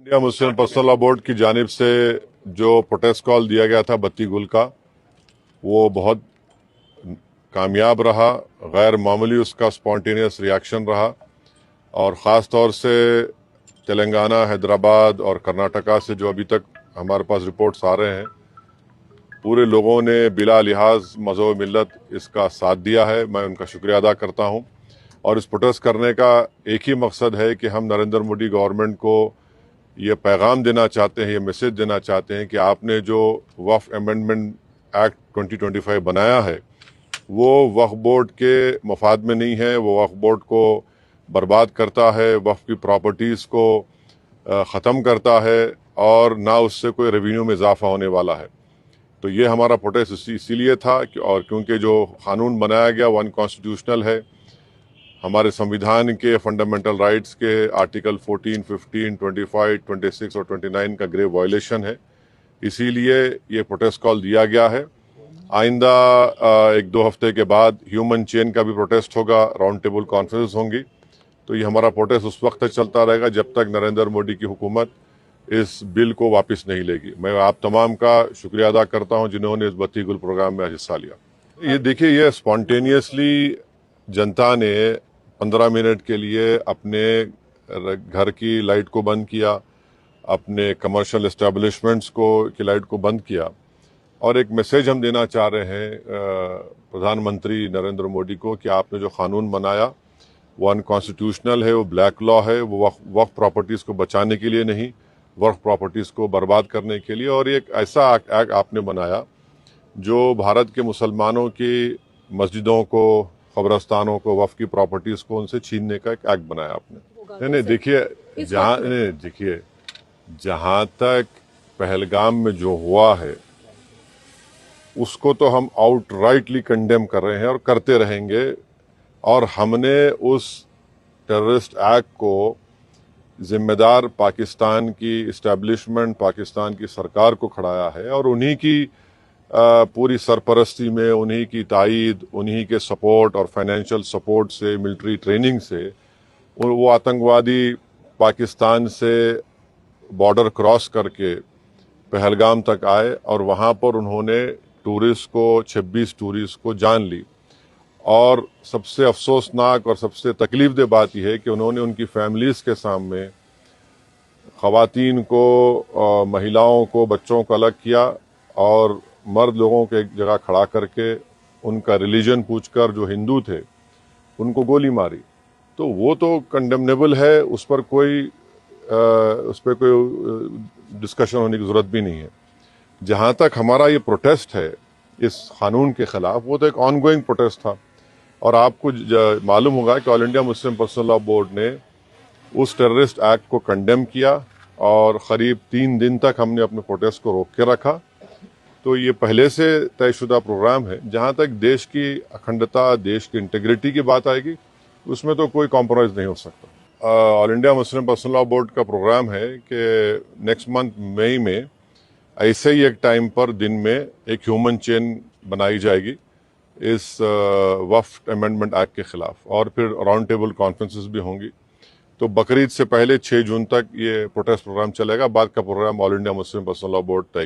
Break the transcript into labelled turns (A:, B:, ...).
A: India Muslim personal law board की जानिब से जो प्रोटेस्ट कॉल दिया गया था बत्ती गुल का, वो बहुत कामयाब रहा। गैर मामूली उसका स्पॉन्टेनियस रिएक्शन रहा और ख़ास तौर से तेलंगाना, हैदराबाद और कर्नाटका से जो अभी तक हमारे पास रिपोर्ट्स आ रहे हैं, पूरे लोगों ने बिला लिहाज मज़हब मिल्लत इसका साथ दिया है। मैं उनका शुक्रिया अदा करता हूं। और इस प्रोटेस्ट करने का एक ही मकसद है कि हम नरेंद्र मोदी गवर्नमेंट को ये पैगाम देना चाहते हैं, ये मैसेज देना चाहते हैं कि आपने जो वक्फ अमेंडमेंट एक्ट 2025 बनाया है, वो वक्फ बोर्ड के मफाद में नहीं है। वो वक्फ बोर्ड को बर्बाद करता है, वक्फ की प्रॉपर्टीज़ को ख़त्म करता है और ना उससे कोई रेवेन्यू में इजाफा होने वाला है। तो ये हमारा प्रोटेस्ट इसीलिए था और क्योंकि जो कानून बनाया गया वो अनकॉन्स्टिट्यूशनल है, हमारे संविधान के फंडामेंटल राइट्स के आर्टिकल 14, 15, 25, 26 और 29 का ग्रेव वायलेशन है। इसीलिए ये प्रोटेस्ट कॉल दिया गया है। आइंदा एक दो हफ्ते के बाद ह्यूमन चेन का भी प्रोटेस्ट होगा, राउंड टेबल कॉन्फ्रेंस होंगी। तो ये हमारा प्रोटेस्ट उस वक्त तक चलता रहेगा जब तक नरेंद्र मोदी की हुकूमत इस बिल को वापस नहीं लेगी। मैं आप तमाम का शुक्रिया अदा करता हूं जिन्होंने इस बत्ती गुल प्रोग्राम में हिस्सा लिया। ये देखिए, ये स्पॉन्टेनियसली जनता ने 15 मिनट के लिए अपने घर की लाइट को बंद किया, अपने कमर्शियल एस्टेब्लिशमेंट्स को की लाइट को बंद किया और एक मैसेज हम देना चाह रहे हैं प्रधानमंत्री नरेंद्र मोदी को कि आपने जो कानून बनाया वो अनकॉन्स्टिट्यूशनल है, वो ब्लैक लॉ है, वो वक्फ प्रॉपर्टीज़ को बचाने के लिए नहीं, वक्फ प्रॉपर्टीज़ को बर्बाद करने के लिए। और एक ऐसा एक्ट आपने बनाया जो भारत के मुसलमानों की मस्जिदों को, कब्रस्तानों को, वक्फ की प्रॉपर्टीज़ को उनसे छीनने का एक एक्ट बनाया आपने। नहीं देखिए, जहाँ तक पहलगाम में जो हुआ है उसको तो हम आउटराइटली कंडेम कर रहे हैं और करते रहेंगे। और हमने उस टेररिस्ट एक्ट को जिम्मेदार पाकिस्तान की इस्टेब्लिशमेंट, पाकिस्तान की सरकार को खड़ाया है और उन्हीं की पूरी सरपरस्ती में, उन्हीं की तायद, उन्हीं के सपोर्ट और फाइनेंशियल सपोर्ट से, मिलिट्री ट्रेनिंग से वो आतंकवादी पाकिस्तान से बॉर्डर क्रॉस करके पहलगाम तक आए और वहाँ पर उन्होंने 26 टूरिस्ट को जान ली। और सबसे अफसोसनाक और सबसे तकलीफदेह बात यह है कि उन्होंने उनकी फैमिलीज़ के सामने ख़वातीन को, महिलाओं को, बच्चों को अलग किया और मर्द लोगों को एक जगह खड़ा करके उनका रिलीजन पूछकर, जो हिंदू थे, उनको गोली मारी। तो वो तो कंडेमनेबल है, उस पर कोई डिस्कशन होने की ज़रूरत भी नहीं है। जहाँ तक हमारा ये प्रोटेस्ट है इस कानून के ख़िलाफ़, वो तो एक ऑनगोइंग प्रोटेस्ट था। और आपको मालूम होगा कि all India Muslim personal law board ने उस टेररिस्ट एक्ट को कंडेम किया और क़रीब 3 दिन तक हमने अपने प्रोटेस्ट को रोक के रखा। तो ये पहले से तयशुदा प्रोग्राम है। जहाँ तक देश की अखंडता, देश की इंटीग्रिटी की बात आएगी, उसमें तो कोई कॉम्प्रोमाइज़ नहीं हो सकता। All India Muslim personal law board का प्रोग्राम है कि नेक्स्ट मंथ मई में ऐसे ही एक टाइम पर दिन में एक ह्यूमन चेन बनाई जाएगी इस वक्फ अमेंडमेंट एक्ट के खिलाफ और फिर राउंड टेबल कॉन्फ्रेंसेस भी होंगी। तो बकरीद से पहले 6 जून तक ये प्रोटेस्ट प्रोग्राम चलेगा। बाद का program all India Muslim personal law board तय